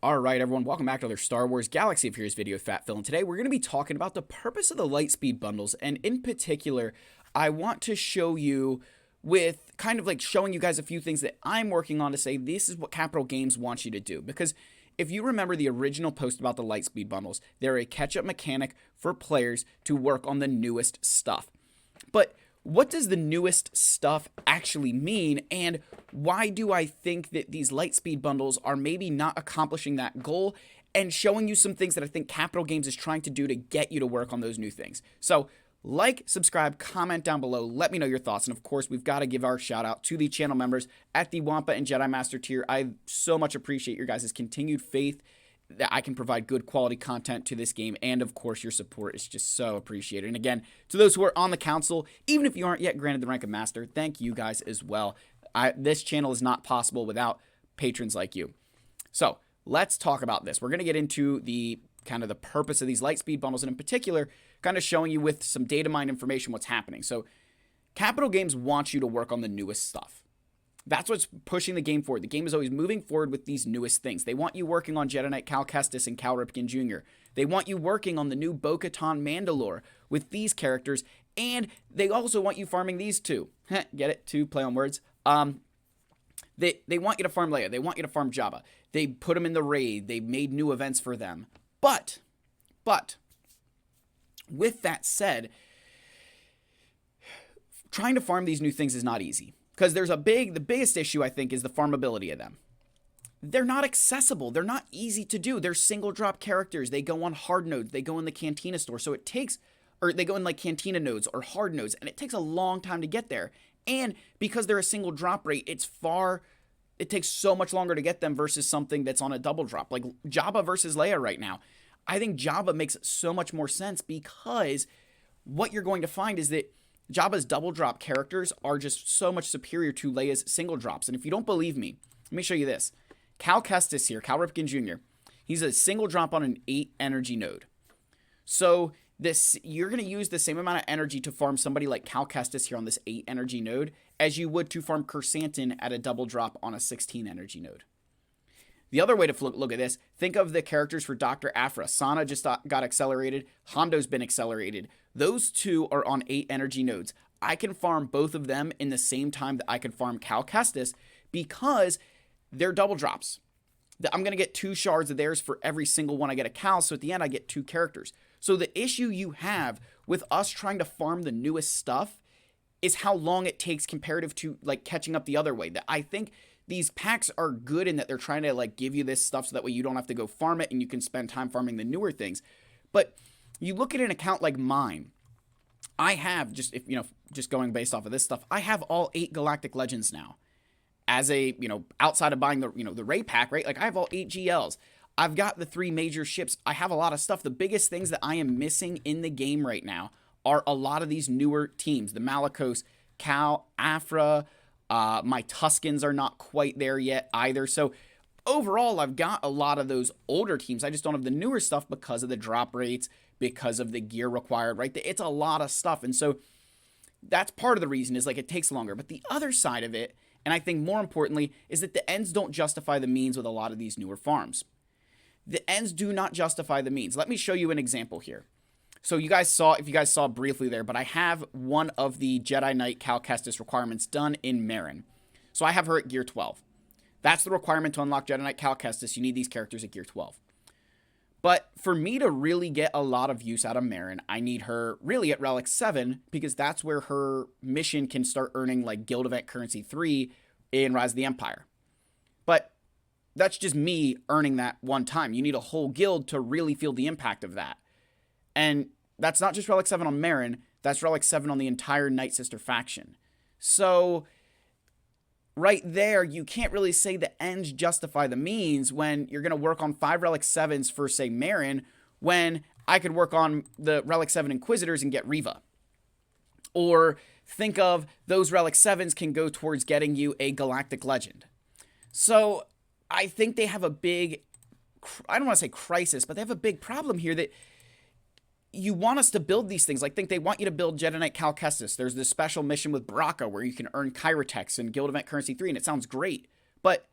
Alright everyone, welcome back to another Star Wars Galaxy of Heroes video with Fat Phil, and today we're going to be talking about the purpose of the Lightspeed bundles, and in particular, I want to show you with kind of like showing you guys a few things that I'm working on to say this is what Capital Games wants you to do, because if you remember the original post about the Lightspeed bundles, they're a catch-up mechanic for players to work on the newest stuff. But what does the newest stuff actually mean, and why do I think that these Lightspeed bundles are maybe not accomplishing that goal, and showing you some things that I think Capital Games is trying to do to get you to work on those new things. So like, subscribe, comment down below, let me know your thoughts, and of course we've got to give our shout out to the channel members at the Wampa and Jedi Master tier. I so much appreciate your guys' continued faith that I can provide good quality content to this game, and of course your support is just so appreciated. And again, to those who are on the council, even if you aren't yet granted the rank of master, thank you guys as well. This channel is not possible without patrons like you. So let's talk about this. We're going to get into the kind of the purpose of these Lightspeed bundles, and in particular kind of showing you with some data mine information what's happening. So Capital Games wants you to work on the newest stuff. That's what's pushing the game forward. The game is always moving forward with these newest things. They want you working on Jedi Knight Cal Kestis and Cal Ripken Jr. They want you working on the new Bo-Katan Mandalore with these characters, and they also want you farming these two. Get it? Two play on words. They want you to farm Leia. They want you to farm Jabba. They put them in the raid. They made new events for them. But, with that said, trying to farm these new things is not easy. Because there's the biggest issue, I think, is the farmability of them. They're not accessible. They're not easy to do. They're single drop characters. They go on hard nodes. They go in the Cantina store. So it takes, or they go in like Cantina nodes or hard nodes, and it takes a long time to get there. And because they're a single drop rate, it takes so much longer to get them versus something that's on a double drop. Like Jabba versus Leia right now. I think Jabba makes so much more sense because what you're going to find is that Jabba's double drop characters are just so much superior to Leia's single drops. And if you don't believe me, let me show you this. Cal Kestis here, Cal Ripken Jr., he's a single drop on an 8 energy node. So you're going to use the same amount of energy to farm somebody like Cal Kestis here on this 8 energy node as you would to farm Kersantin at a double drop on a 16 energy node. The other way to look at this, think of the characters for Dr. Aphra. Sana just got accelerated. Hondo's been accelerated. Those two are on 8 energy nodes. I can farm both of them in the same time that I can farm Cal Kestis because they're double drops. I'm going to get 2 shards of theirs for every single one I get a Cal, so at the end I get 2 characters. So the issue you have with us trying to farm the newest stuff is how long it takes comparative to like catching up the other way. That I think these packs are good in that they're trying to like give you this stuff so that way you don't have to go farm it and you can spend time farming the newer things. But you look at an account like mine, I have just going based off of this stuff, I have all 8 Galactic Legends now. As a, outside of buying the, the Ray pack, right? Like I have all 8 GLs. I've got the 3 major ships. I have a lot of stuff. The biggest things that I am missing in the game right now are a lot of these newer teams. The Malicos, Cal, Aphra, my Tuskens are not quite there yet either. So overall, I've got a lot of those older teams. I just don't have the newer stuff because of the drop rates, because of the gear required, right? It's a lot of stuff. And so that's part of the reason is like it takes longer. But the other side of it, and I think more importantly, is that the ends don't justify the means with a lot of these newer farms. The ends do not justify the means. Let me show you an example here. So if you guys saw briefly there, but I have one of the Jedi Knight Cal Kestis requirements done in Marin. So I have her at gear 12. That's the requirement to unlock Jedi Knight Cal Kestis. You need these characters at gear 12. But for me to really get a lot of use out of Marin, I need her really at Relic 7 because that's where her mission can start earning like Guild Event Currency 3 in Rise of the Empire. But that's just me earning that one time. You need a whole guild to really feel the impact of that. And that's not just Relic 7 on Marin, that's Relic 7 on the entire Night Sister faction. So right there, you can't really say the ends justify the means when you're going to work on 5 Relic 7s for, say, Marin, when I could work on the Relic 7 Inquisitors and get Reva. Or think of those Relic 7s can go towards getting you a Galactic Legend. So I think they have a big, I don't want to say crisis, but they have a big problem here that you want us to build these things. Like, think they want you to build Jedi Knight Cal Kestis. There's this special mission with Baraka where you can earn Kyrotex and Guild Event Currency 3, and it sounds great. But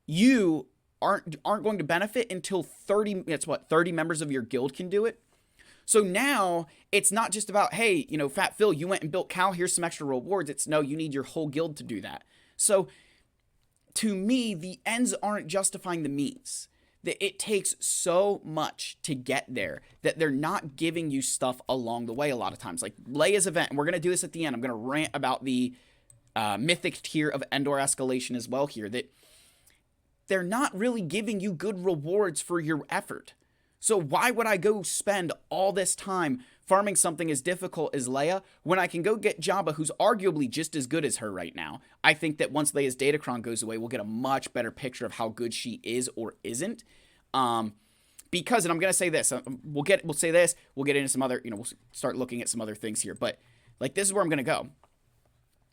you aren't going to benefit until 30, it's what, 30 members of your guild can do it. So now it's not just about, hey, you know, Fat Phil, you went and built Cal, here's some extra rewards. It's no, you need your whole guild to do that. So to me, the ends aren't justifying the means. That it takes so much to get there that they're not giving you stuff along the way a lot of times. Like Leia's event, and we're going to do this at the end. I'm going to rant about the Mythic Tier of Endor Escalation as well here, that they're not really giving you good rewards for your effort. So why would I go spend all this time farming something as difficult as Leia when I can go get Jabba, who's arguably just as good as her right now? I think that once Leia's datachron goes away, we'll get a much better picture of how good she is or isn't. Because, and I'm going to say this, we'll say this, we'll get into some other, you know, we'll start looking at some other things here, but like this is where I'm going to go.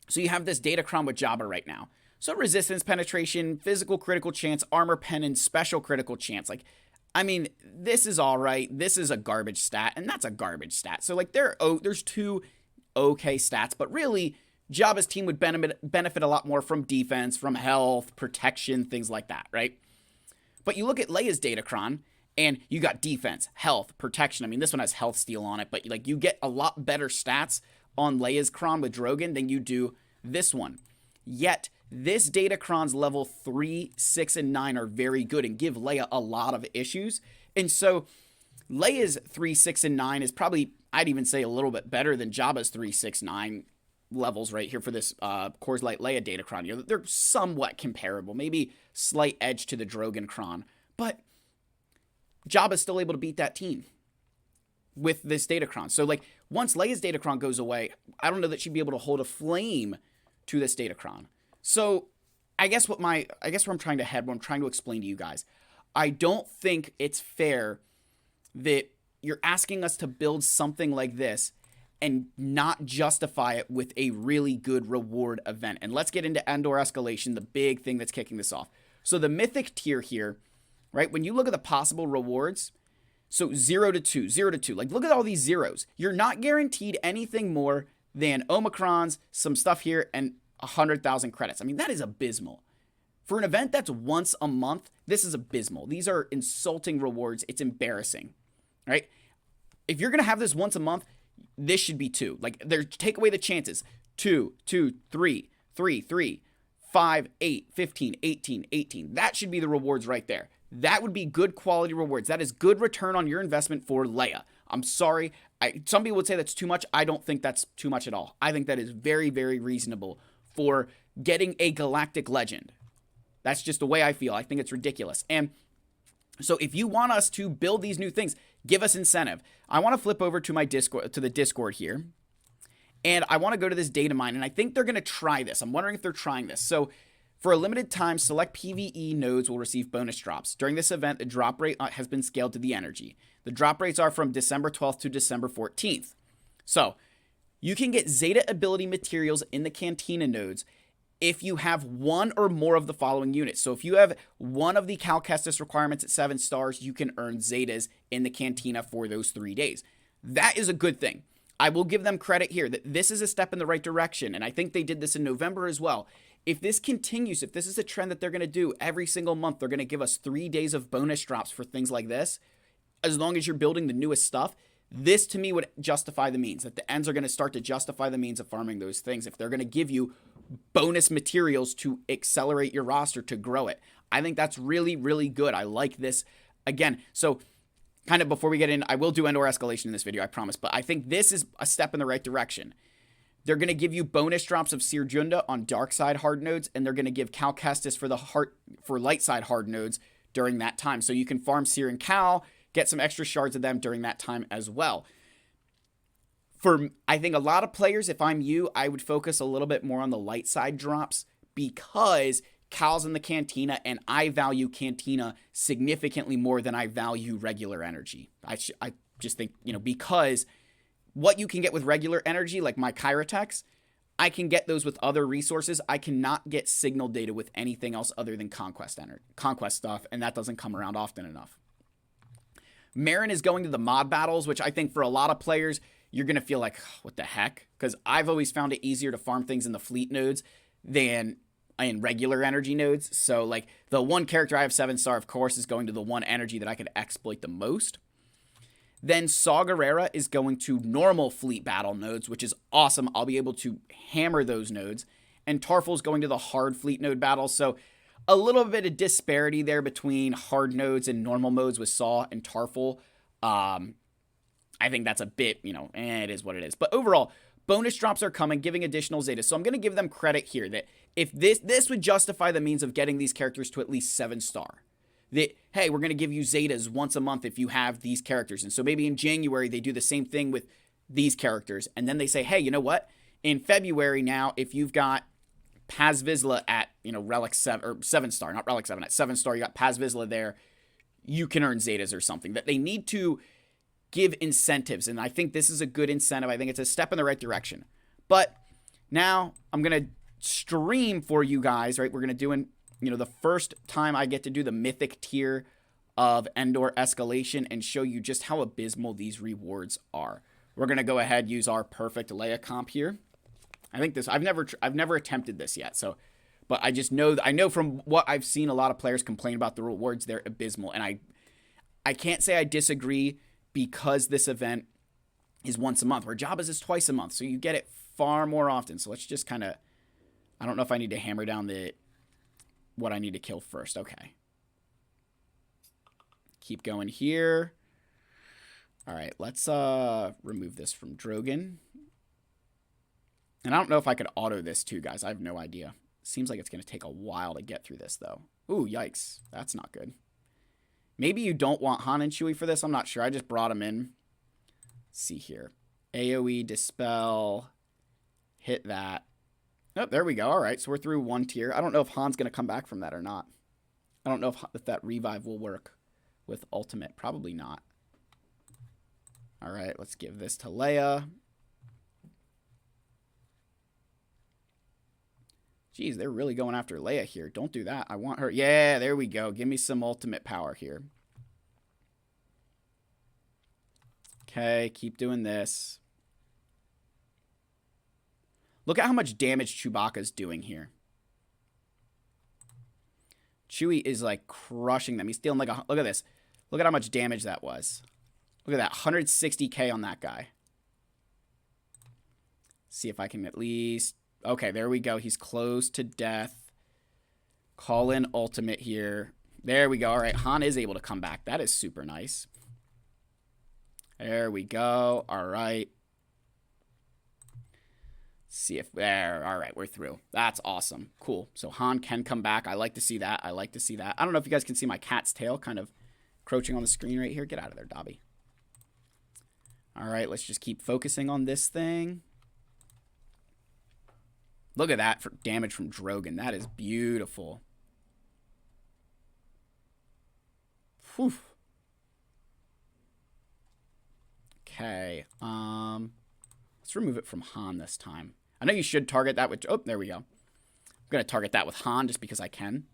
So you have this datachron with Jabba right now. So resistance, penetration, physical critical chance, armor penance, special critical chance. Like, I mean, this is all right. This is a garbage stat, and that's a garbage stat. So, like, there's two okay stats, but really, Jabba's team would benefit a lot more from defense, from health, protection, things like that, right? But you look at Leia's datachron, and you got defense, health, protection. I mean, this one has health steal on it, but, like, you get a lot better stats on Leia's cron with Drogon than you do this one. Yet, this datachron's level 3, 6, and 9 are very good and give Leia a lot of issues. And so Leia's 3, 6, and 9 is probably, I'd even say, a little bit better than Jabba's 3, 6, 9 levels right here for this Coors Light Leia datachron. You know, they're somewhat comparable, maybe slight edge to the Drogon cron. But Jabba's still able to beat that team with this datachron. So, like, once Leia's datachron goes away, I don't know that she'd be able to hold a flame to this datachron. So, I guess where I'm trying to head, what I'm trying to explain to you guys, I don't think it's fair that you're asking us to build something like this and not justify it with a really good reward event. And let's get into Endor Escalation, the big thing that's kicking this off. So the Mythic Tier here, right, when you look at the possible rewards, so 0 to 2, 0 to 2, like look at all these zeros. You're not guaranteed anything more than Omicrons, some stuff here, and 100,000 credits. I mean, that is abysmal. For an event that's once a month, this is abysmal. These are insulting rewards. It's embarrassing, right? If you're going to have this once a month, this should be 2. Like, take away the chances. 2, 2, 3, 3, 3, 5, 8, 15, 18, 18. That should be the rewards right there. That would be good quality rewards. That is good return on your investment for Leia. I'm sorry. Some people would say that's too much. I don't think that's too much at all. I think that is very, very reasonable for getting a galactic legend. That's just the way I feel. I think it's ridiculous. And so if you want us to build these new things, give us incentive. I want to flip over to my Discord, to the Discord here. And I want to go to this data mine. And I think they're going to try this. I'm wondering if they're trying this. So for a limited time, select PvE nodes will receive bonus drops. During this event, the drop rate has been scaled to the energy. The drop rates are from December 12th to December 14th. So you can get Zeta ability materials in the Cantina nodes if you have one or more of the following units. So if you have one of the Cal Kestis requirements at 7 stars, you can earn Zetas in the Cantina for those 3 days. That is a good thing. I will give them credit here that this is a step in the right direction, and I think they did this in November as well. If this continues, if this is a trend that they're going to do every single month, they're going to give us 3 days of bonus drops for things like this, as long as you're building the newest stuff, this to me would justify the means, that the ends are going to start to justify the means of farming those things. If they're going to give you bonus materials to accelerate your roster, to grow it, I think that's really, really good. I like this. Again, so kind of before we get in, I will do Endor Escalation in this video, I promise, but I think this is a step in the right direction. They're going to give you bonus drops of Seer Junda on dark side hard nodes, and they're going to give Cal Kestis for light side hard nodes during that time. So you can farm Seer and Cal, get some extra shards of them during that time as well. For, I think a lot of players, if I'm you, I would focus a little bit more on the light side drops because Cal's in the Cantina, and I value Cantina significantly more than I value regular energy. I just think, because what you can get with regular energy, like my Kyrotex, I can get those with other resources. I cannot get signal data with anything else other than conquest stuff, and that doesn't come around often enough. Marin is going to the mod battles, which I think for a lot of players, you're going to feel like, what the heck? Because I've always found it easier to farm things in the fleet nodes than in regular energy nodes. So like the one character I have 7-star, of course, is going to the one energy that I could exploit the most. Then Saw Gerrera is going to normal fleet battle nodes, which is awesome. I'll be able to hammer those nodes. And Tarful's going to the hard fleet node battles. So a little bit of disparity there between hard nodes and normal modes with Saw and Tarful. I think that's a bit, it is what it is. But overall, bonus drops are coming, giving additional Zetas. So I'm going to give them credit here that if this would justify the means of getting these characters to at least 7-star. That, hey, we're going to give you Zetas once a month if you have these characters. And so maybe in January they do the same thing with these characters. And then they say, hey, you know what? In February now, if you've got Paz Vizsla at, Relic 7, or 7-star, not Relic 7, at 7-star, you got Paz Vizsla there, you can earn Zetas or something. That they need to give incentives. And I think this is a good incentive. I think it's a step in the right direction. But now I'm going to stream for you guys, right? We're going to do the first time I get to do the Mythic Tier of Endor Escalation and show you just how abysmal these rewards are. We're going to go ahead, use our perfect Leia comp here. I think I've never attempted this yet. So, but I just know, I know from what I've seen, a lot of players complain about the rewards. They're abysmal. And I can't say I disagree because this event is once a month, where Jabba's is twice a month. So you get it far more often. So let's just kind of, I don't know if I need to hammer down what I need to kill first. Okay. Keep going here. All right, let's remove this from Drogon. And I don't know if I could auto this too, guys. I have no idea. Seems like it's going to take a while to get through this, though. Ooh, yikes. That's not good. Maybe you don't want Han and Chewie for this. I'm not sure. I just brought them in. Let's see here. AoE, Dispel. Hit that. Oh, there we go. All right, so we're through one tier. I don't know if Han's going to come back from that or not. I don't know if that revive will work with Ultimate. Probably not. All right, let's give this to Leia. Jeez, they're really going after Leia here. Don't do that. I want her. Yeah, there we go. Give me some ultimate power here. Okay, keep doing this. Look at how much damage Chewbacca's doing here. Chewie is like crushing them. He's dealing like look at this. Look at how much damage that was. Look at that. 160k on that guy. See if I can at least... Okay, there we go. He's close to death. Call in ultimate here. There we go. All right, Han is able to come back. That is super nice. There we go. All right. See if there. All right, we're through. That's awesome. Cool. So Han can come back. I like to see that. I like to see that. I don't know if you guys can see my cat's tail kind of crouching on the screen right here. Get out of there, Dobby. All right, let's just keep focusing on this thing. Look at that for damage from Drogon. That is beautiful. Whew. Okay. Let's remove it from Han this time. I know you should target that with... Oh, there we go. I'm going to target that with Han just because I can.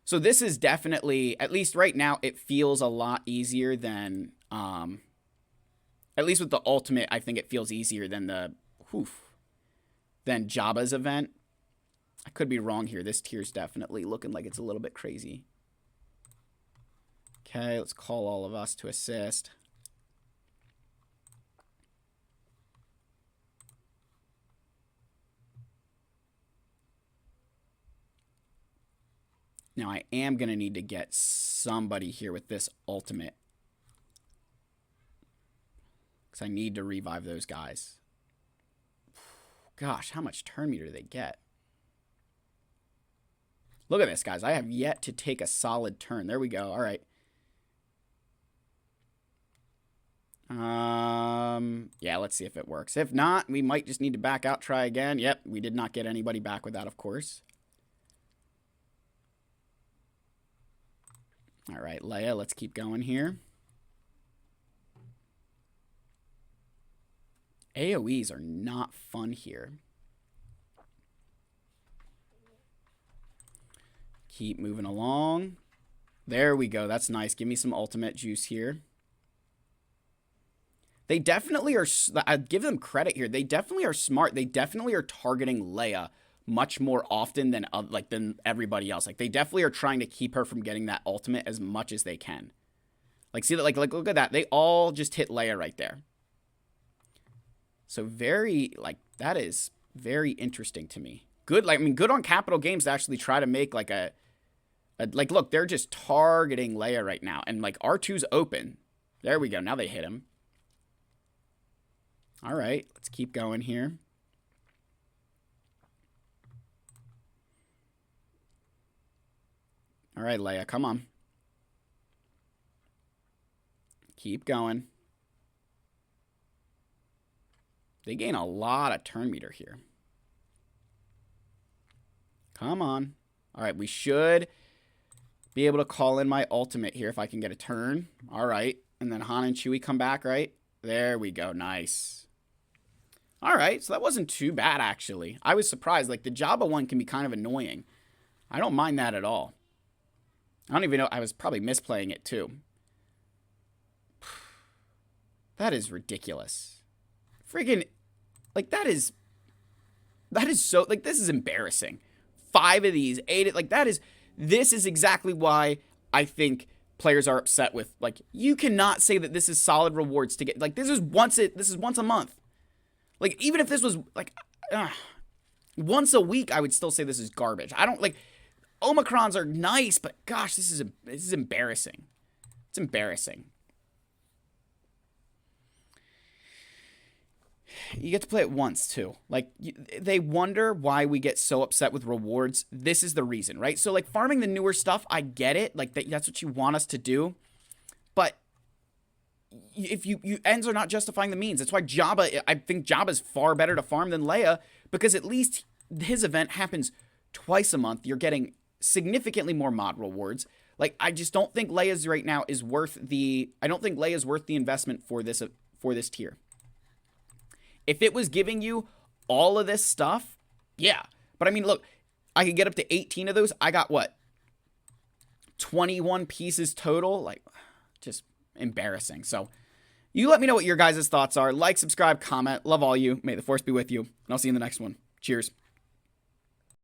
So this is definitely, at least right now, it feels a lot easier than... at least with the ultimate, I think it feels easier than the... than Jabba's event. I could be wrong here. This tier's definitely looking like it's a little bit crazy. Okay, let's call all of us to assist. Now, I am going to need to get somebody here with this ultimate. Because I need to revive those guys. Gosh, how much turn meter do they get? Look at this, guys. I have yet to take a solid turn. There we go. All right. Yeah, let's see if it works. If not, we might just need to back out, try again. Yep, we did not get anybody back with that, of course. All right, Leia, let's keep going here. AoEs are not fun here. Keep moving along. There we go. That's nice. Give me some ultimate juice here. They definitely are... I give them credit here. They definitely are smart. They definitely are targeting Leia much more often than than everybody else. Like, they definitely are trying to keep her from getting that ultimate as much as they can. Like, see that? Like look at that. They all just hit Leia right there. So very, like, that is very interesting to me. Good, like, I mean, good on Capital Games to actually try to make, like, like, look, they're just targeting Leia right now. And, like, R2's open. There we go. Now they hit him. All right, let's keep going here. All right, Leia, come on. Keep going. They gain a lot of turn meter here. Come on. All right, we should be able to call in my ultimate here if I can get a turn. All right, and then Han and Chewie come back, right? There we go. Nice. All right, so that wasn't too bad, actually. I was surprised. Like, the Jabba one can be kind of annoying. I don't mind that at all. I don't even know. I was probably misplaying it, too. That is ridiculous. Freaking, like, that is so, like, this is embarrassing. 5 of these, 8, like, this is exactly why I think players are upset with, like, you cannot say that this is solid rewards to get, like, this is once a month. Like, even if this was, like, once a week, I would still say this is garbage. I don't, like, Omicrons are nice, but gosh, this is embarrassing. It's embarrassing. You get to play it once, too. Like, they wonder why we get so upset with rewards. This is the reason, right? So, like, farming the newer stuff, I get it. Like, that's what you want us to do. But if you ends are not justifying the means. That's why Jabba, I think Jabba's far better to farm than Leia, because at least his event happens twice a month. You're getting significantly more mod rewards. Like, I just don't think Leia's right now is worth the investment for this tier. If it was giving you all of this stuff, yeah. But I mean, look, I could get up to 18 of those. I got what? 21 pieces total. Like, just embarrassing. So you let me know what your guys' thoughts are. Like, subscribe, comment. Love all you. May the force be with you. And I'll see you in the next one. Cheers.